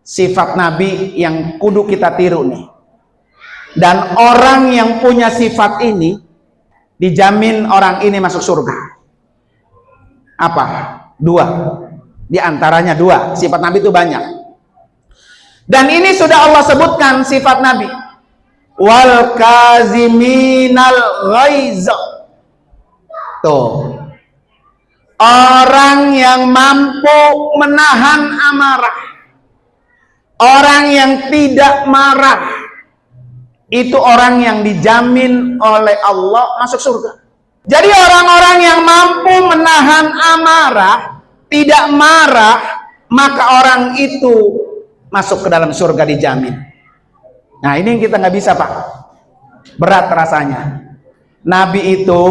sifat Nabi yang kudu kita tiru nih. Dan orang yang punya sifat ini dijamin orang ini masuk surga. Apa? Dua. Di antaranya dua. Sifat Nabi itu banyak. Dan ini sudah Allah sebutkan sifat Nabi. Wal kaziminal ghaiz. Tuh. Orang yang mampu menahan amarah. Orang yang tidak marah. Itu orang yang dijamin oleh Allah masuk surga. Jadi orang-orang yang mampu menahan amarah, tidak marah, maka orang itu masuk ke dalam surga dijamin. Nah ini yang kita nggak bisa, Pak. Berat rasanya. Nabi itu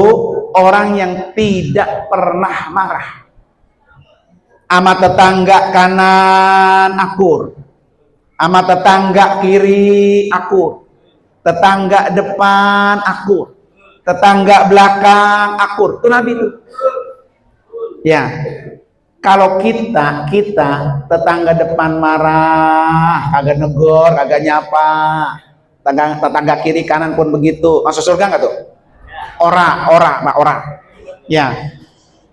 orang yang tidak pernah marah. Sama tetangga kanan akur, sama tetangga kiri akur, tetangga depan akur, tetangga belakang akur. Itu Nabi itu. Ya. Kalau kita tetangga depan marah, kagak negor, kagak nyapa, tetangga kiri kanan pun begitu, masuk surga nggak tuh? Ora. Ya.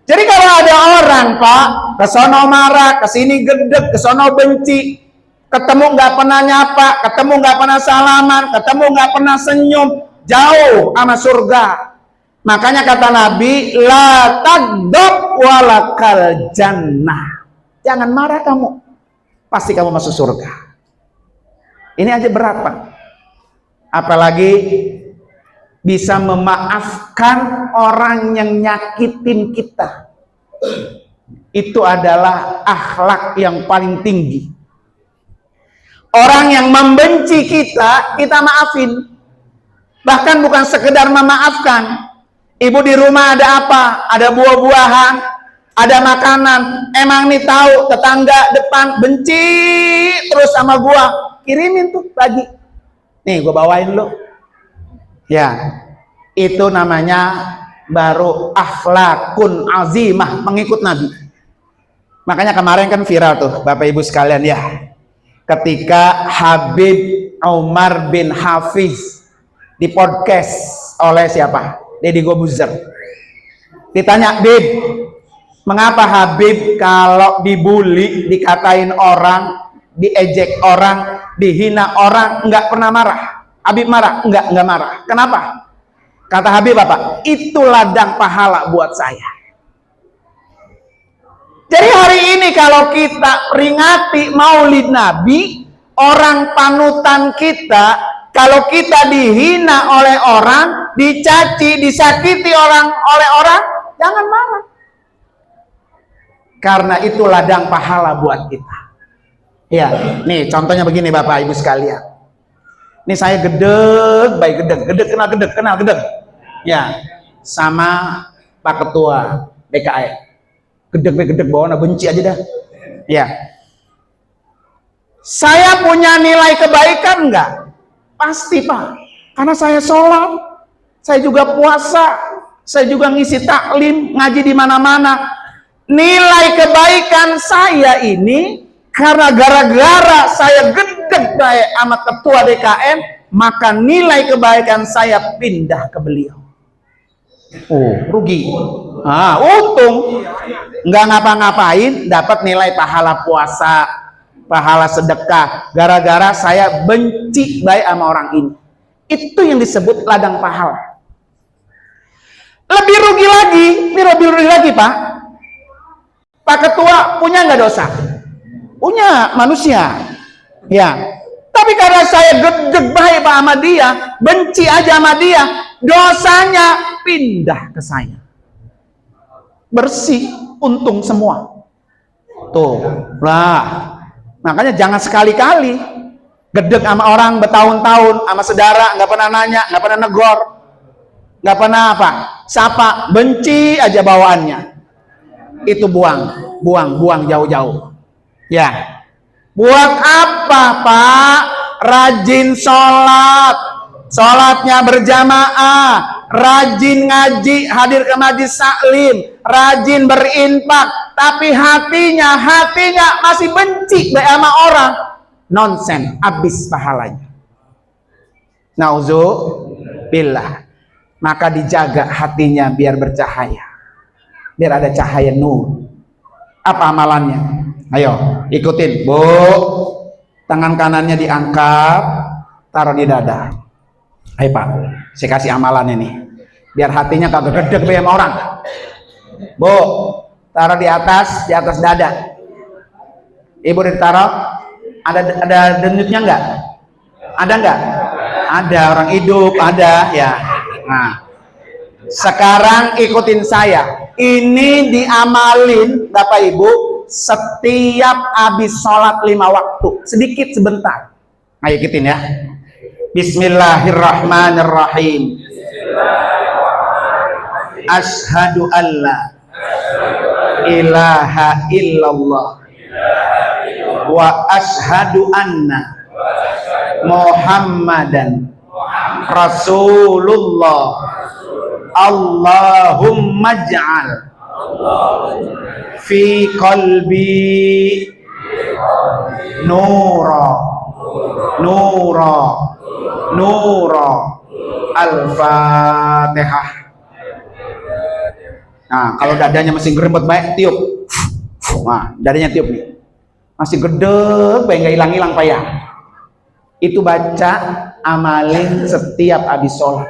Jadi kalau ada orang, Pak, kesono marah, kesini gedeg, kesono benci, ketemu nggak pernah nyapa, ketemu nggak pernah salaman, ketemu nggak pernah senyum, jauh sama surga. Makanya kata Nabi, la taghdab walakal jannah. Jangan marah kamu, pasti kamu masuk surga. Ini aja berat, Pak. Apalagi bisa memaafkan orang yang nyakitin kita. Itu adalah akhlak yang paling tinggi. Orang yang membenci kita maafin. Bahkan bukan sekedar memaafkan. Ibu di rumah ada apa? Ada buah-buahan, ada makanan. Emang nih tahu tetangga depan benci terus sama gua, kirimin tuh lagi. Nih gua bawain lo. Ya, itu namanya baru akhlakun azimah, mengikut Nabi. Makanya kemarin kan viral tuh Bapak Ibu sekalian ya. Ketika Habib Umar bin Hafiz di podcast oleh siapa? Deddy Gobuzer. Ditanya, Bib, mengapa Habib kalau dibully, dikatain orang, diejek orang, dihina orang, nggak pernah marah? Habib marah? Nggak marah. Kenapa? Kata Habib apa? Itu ladang pahala buat saya. Jadi hari ini kalau kita peringati Maulid Nabi, orang panutan kita, kalau kita dihina oleh orang, dicaci, disakiti oleh orang, jangan marah. Karena itu ladang pahala buat kita. Ya, nih contohnya begini Bapak Ibu sekalian. Ini saya gedeg, baik kenal gedeg. Ya, sama Pak Ketua DKM. Gedeg bawaan benci aja dah. Ya. Saya punya nilai kebaikan enggak? Pasti, Pak. Karena saya sholat, saya juga puasa, saya juga ngisi taklim, ngaji di mana-mana. Nilai kebaikan saya ini karena gara-gara saya gedeg kayak sama ketua DKM, maka nilai kebaikan saya pindah ke beliau. Oh, rugi. Untung nggak ngapa-ngapain, dapat nilai pahala puasa, pahala sedekah, gara-gara saya benci baik sama orang ini. Itu yang disebut ladang pahala. Lebih rugi lagi, Pak. Pak Ketua punya nggak dosa? Punya, manusia. Ya. Tapi karena saya gedeg baik Pak sama dia, benci aja sama dia, dosanya pindah ke saya. Bersih, untung semua. Tuh, lah. Makanya jangan sekali-kali gedeg sama orang bertahun-tahun, sama saudara nggak pernah nanya, nggak pernah negor, nggak pernah apa, sapa, benci aja bawaannya. Itu buang jauh-jauh. Ya, buat apa Pak? Rajin sholat, sholatnya berjamaah, rajin ngaji, hadir ke majlis taklim, rajin berinfak, tapi hatinya masih benci sama orang. nonsen, habis pahalanya. Nauzubillah. Maka dijaga hatinya biar bercahaya, biar ada cahaya nur. Apa amalannya? Ayo ikutin, Bu. Tangan kanannya diangkat, taruh di dada. Ayo Pak, saya kasih amalannya nih, biar hatinya kagak gedeg sama orang. Bu, taruh di atas dada. Ibu ditaruh, ada denyutnya enggak? Ada enggak? Ada, orang hidup ada ya. Nah, sekarang ikutin saya. Ini diamalin Bapak Ibu setiap habis sholat 5 waktu, sedikit sebentar. Ayo ikutin ya. Bismillahirrahmanirrahim. Asyhadu alla ilaha illallah wa asyhadu anna Muhammadan Rasulullah. Allahumma ja'al fi qalbi nura Al-Fatihah. Nah, kalau dadanya masih gerembet baik, tiup. Nah, dadanya tiup nih. Masih gede, baik nggak hilang-hilang payah. Itu baca, amalin setiap habis sholat.